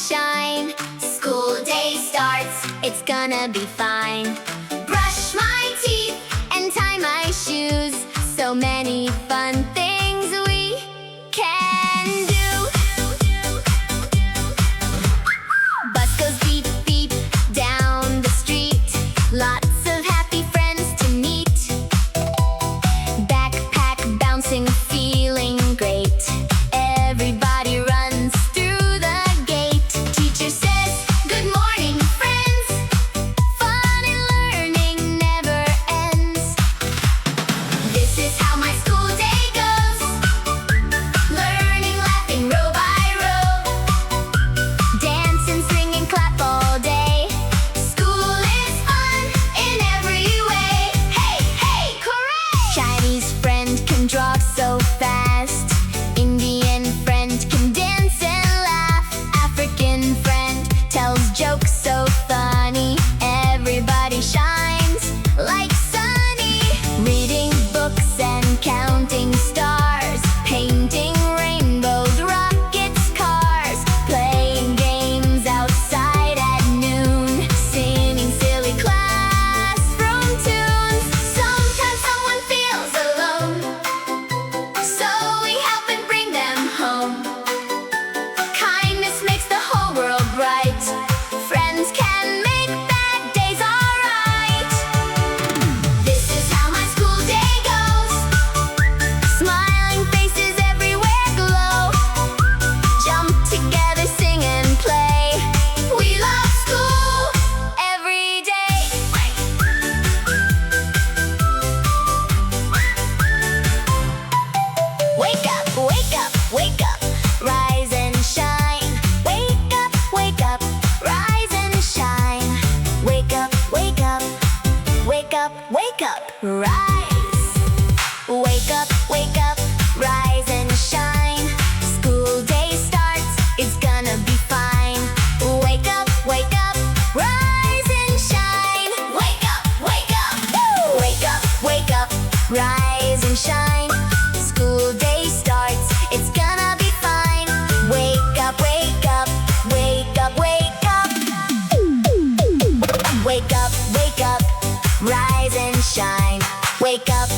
shine. School day starts, it's gonna be fine. Brush my teeth and tie my shoes. So many fun things we can do. Bus goes beep, beep down the street. Lots of happy friends to meet. Backpack bouncing, feeling great. Everybody runs through the gate. Teacher says, good morning, friends. Fun and learning never ends. This is how my school day goes. Learning, laughing, row by row. Dance and sing and clap all day. School is fun in every way. Hey, hey, hooray! Chinese friend can draw so fast. Indian friend can dance and laugh. African friend tells jokes so funny. Everybody shines like sunny. Reading books and counting stars. Painting rainbows, rockets, cars. Playing games outside at noon. Singing silly classroom tunes. Sometimes someone feels alone, so we help and bring them home. Kindness makes the whole world bright. Friends can make bad days alright. This is how my school day goes. Smiling faces everywhere glow. Jump together, sing and play. We love school every day. Wake up, wake up, wake up, rise and shine. Wake up, rise and shine. Wake up, wake up, wake up, wake up, rise. Wake up, rise and shine. School day starts, it's gonna be fine. Wake up, rise and shine. Wake up, woo! Wake up, rise and shine. School day starts, it's gonna be fine. Wake up, wake up, wake up, wake up. Wake up, rise and shine. Wake up,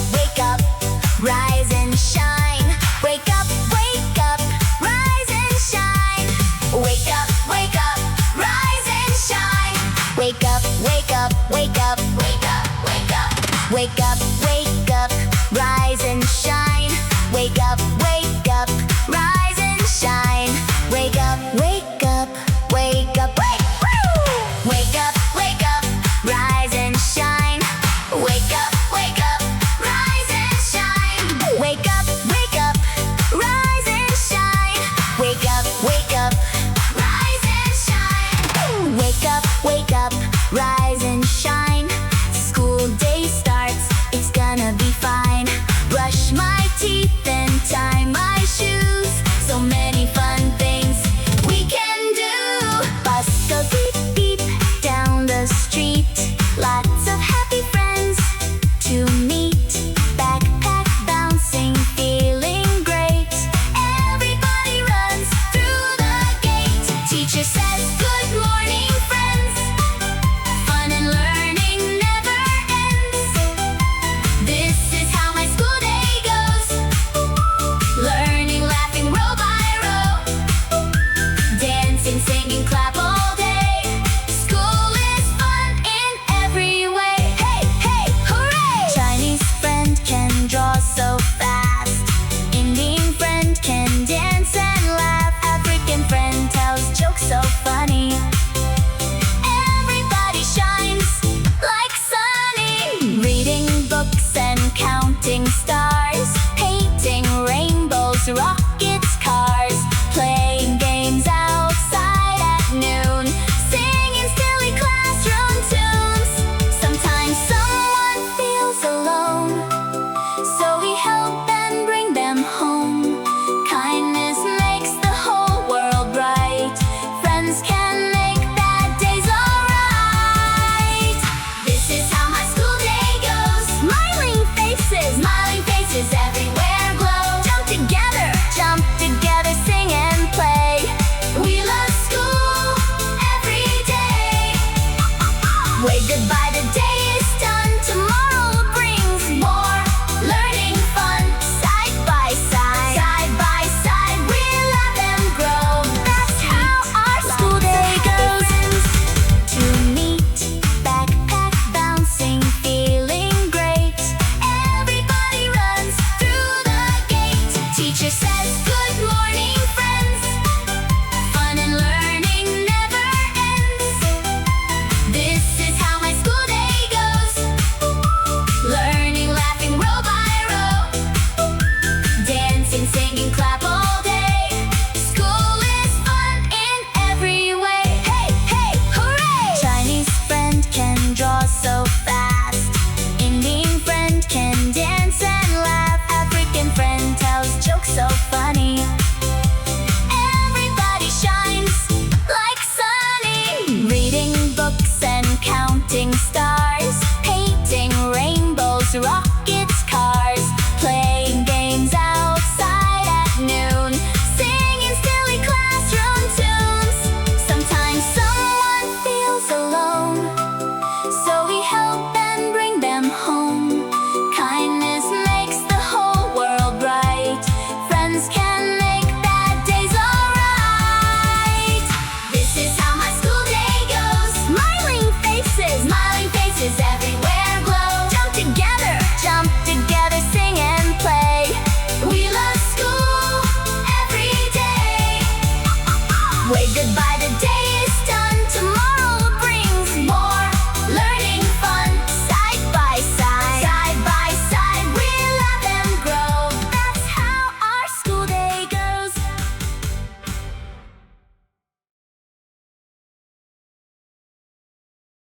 rise and shine. Wake up, rise and shine. Wake up, rise and shine. Wake up, wake up, wake up, wake up, wake up. Wake up, rise and shine. Wake up, rise and shine. Wake up, wake up, wake up, wake, woo! Wake up, rise and shine. Wake up, rise and shine. Wake up, rise and shine. Wake up, rise and shine. Wake up, rise and shine. School day starts, it's day